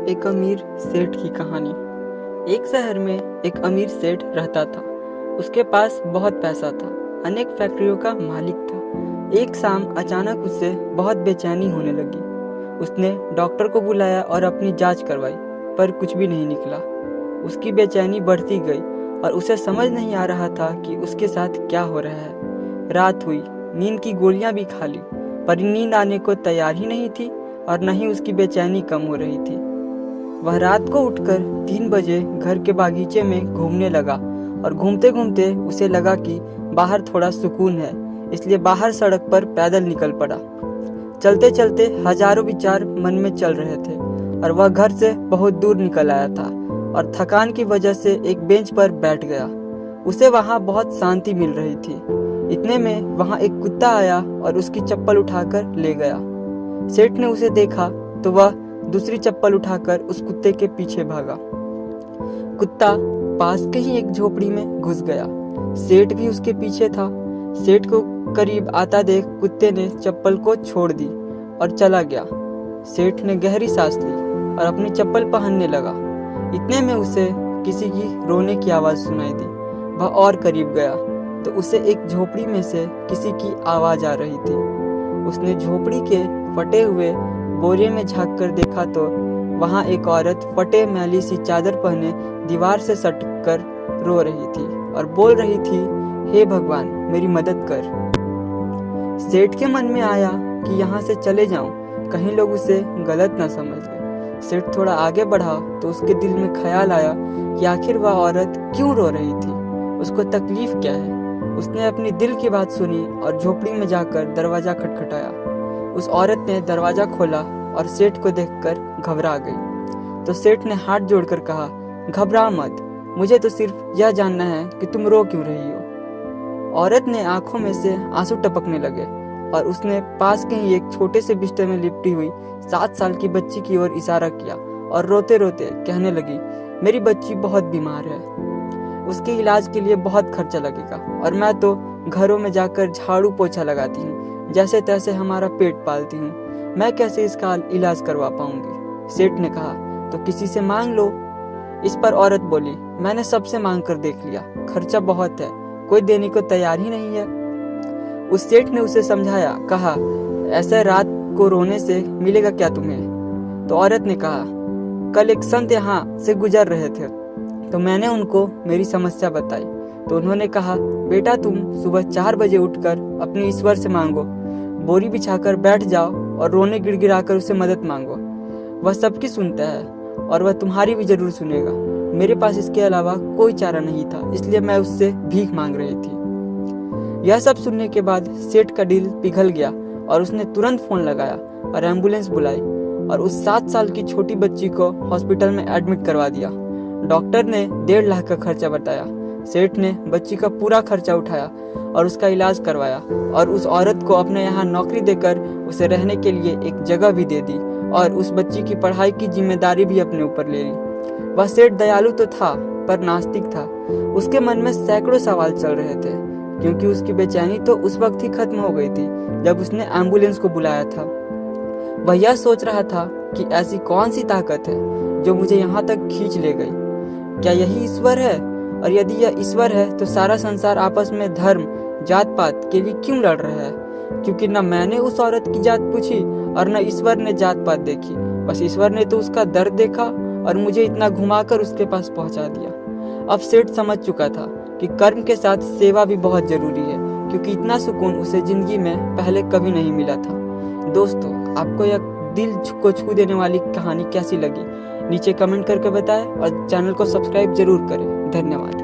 एक अमीर सेठ की कहानी। एक शहर में एक अमीर सेठ रहता था। उसके पास बहुत पैसा था, अनेक फैक्ट्रियों का मालिक था। एक शाम अचानक उसे बहुत बेचैनी होने लगी। उसने डॉक्टर को बुलाया और अपनी जांच करवाई, पर कुछ भी नहीं निकला। उसकी बेचैनी बढ़ती गई और उसे समझ नहीं आ रहा था कि उसके साथ क्या हो रहा है। रात हुई, नींद की गोलियां भी खा ली, पर नींद आने को तैयार ही नहीं थी और न ही उसकी बेचैनी कम हो रही थी। वह रात को उठकर 3 बजे घर के बागीचे में घूमने लगा और घूमते घूमते उसे लगा कि बाहर थोड़ा सुकून है, इसलिए बाहर सड़क पर पैदल निकल पड़ा। चलते चलते हजारों विचार मन में चल रहे थे और वह घर से बहुत दूर निकल आया था और थकान की वजह से एक बेंच पर बैठ गया। उसे वहां बहुत शांति मिल रही थी। इतने में वहां एक कुत्ता आया और उसकी चप्पल उठाकर ले गया। सेठ ने उसे देखा तो वह दूसरी चप्पल उठाकर उस कुत्ते के पीछे भागा। कुत्ता पास के ही एक झोपड़ी में घुस गया। सेठ भी उसके पीछे था। सेठ को करीब आता देख कुत्ते ने चप्पल को छोड़ दी और चला गया। सेठ ने गहरी सांस ली और अपनी चप्पल पहनने लगा। इतने में उसे किसी की रोने की आवाज सुनाई दी। वह और करीब गया तो उसे एक झोपड़ी में से किसी की आवाज आ रही थी। उसने झोपड़ी के फटे हुए बोरे में झांक कर देखा तो वहां एक औरत फटे मैली सी चादर पहने दीवार से सट कर रो रही थी और बोल रही थी, हे भगवान, मेरी मदद कर। सेठ के मन में आया कि यहाँ से चले जाऊं, कहीं लोग उसे गलत न समझ लें। सेठ थोड़ा आगे बढ़ा तो उसके दिल में ख्याल आया कि आखिर वह औरत क्यों रो रही थी, उसको तकलीफ क्या है। उसने अपनी दिल की बात सुनी और झोपड़ी में जाकर दरवाजा खटखटाया। उस औरत ने दरवाजा खोला और सेठ को देखकर घबरा गई। तो सेठ ने हाथ जोड़कर कहा, घबरा मत, मुझे तो सिर्फ यह जानना है कि तुम रो क्यों रही हो। औरत ने आंखों में से आंसू टपकने लगे और उसने पास के ही एक छोटे से बिस्तर में लिपटी हुई 7 साल की बच्ची की ओर इशारा किया और रोते रोते कहने लगी, मेरी बच्ची बहुत बीमार है, उसके इलाज के लिए बहुत खर्चा लगेगा और मैं तो घरों में जाकर झाड़ू पोछा लगाती हूँ, जैसे तैसे हमारा पेट पालती हूँ, मैं कैसे इसका इलाज करवा पाऊंगी। सेठ ने कहा, तो किसी से मांग लो। इस पर औरत बोली, मैंने सबसे मांग कर देख लिया, खर्चा बहुत है, कोई देने को तैयार ही नहीं है। उस सेठ ने उसे समझाया, कहा, ऐसे रात को रोने से मिलेगा क्या तुम्हें। तो औरत ने कहा, कल एक संत यहाँ से गुजर रहे थे तो मैंने उनको मेरी समस्या बताई, तो उन्होंने कहा, बेटा तुम सुबह 4 बजे उठकर अपने ईश्वर से मांगो, बोरी बिछाकर बैठ जाओ और रोने गिड़गिड़ाकर उससे मदद मांगो, वह सबकी सुनता है और वह तुम्हारी भी जरूर सुनेगा। मेरे पास इसके अलावा कोई चारा नहीं था, इसलिए मैं उससे भीख मांग रही थी। यह सब सुनने के बाद सेठ का दिल पिघल गया और उसने तुरंत फोन लगाया और एम्बुलेंस बुलाई और उस 7 साल की छोटी बच्ची को हॉस्पिटल में एडमिट करवा दिया। डॉक्टर ने 1.5 लाख का खर्चा बताया। सेठ ने बच्ची का पूरा खर्चा उठाया और उसका इलाज करवाया और उस औरत को अपने यहाँ नौकरी देकर उसे रहने के लिए एक जगह भी दे दी और उस बच्ची की पढ़ाई की जिम्मेदारी भी अपने ऊपर ले ली। वह सेठ दयालु तो था पर नास्तिक था। उसके मन में सैकड़ों सवाल चल रहे थे, क्योंकि उसकी बेचैनी तो उस वक्त ही खत्म हो गई थी जब उसने एम्बुलेंस को बुलाया था। वह यह सोच रहा था कि ऐसी कौन सी ताकत है जो मुझे यहाँ तक खींच ले गई। क्या यही ईश्वर है? और यदि यह ईश्वर है तो सारा संसार आपस में धर्म जात पात के लिए क्यों लड़ रहा है? क्योंकि न मैंने उस औरत की जात पूछी और न ईश्वर ने जात पात देखी, बस ईश्वर ने तो उसका दर्द देखा और मुझे इतना घुमाकर उसके पास पहुंचा दिया। अब सेठ समझ चुका था कि कर्म के साथ सेवा भी बहुत जरूरी है, क्योंकि इतना सुकून उसे जिंदगी में पहले कभी नहीं मिला था। दोस्तों, आपको यह दिल को छू देने वाली कहानी कैसी लगी, नीचे कमेंट करके बताएं और चैनल को सब्सक्राइब जरूर करें। धन्यवाद।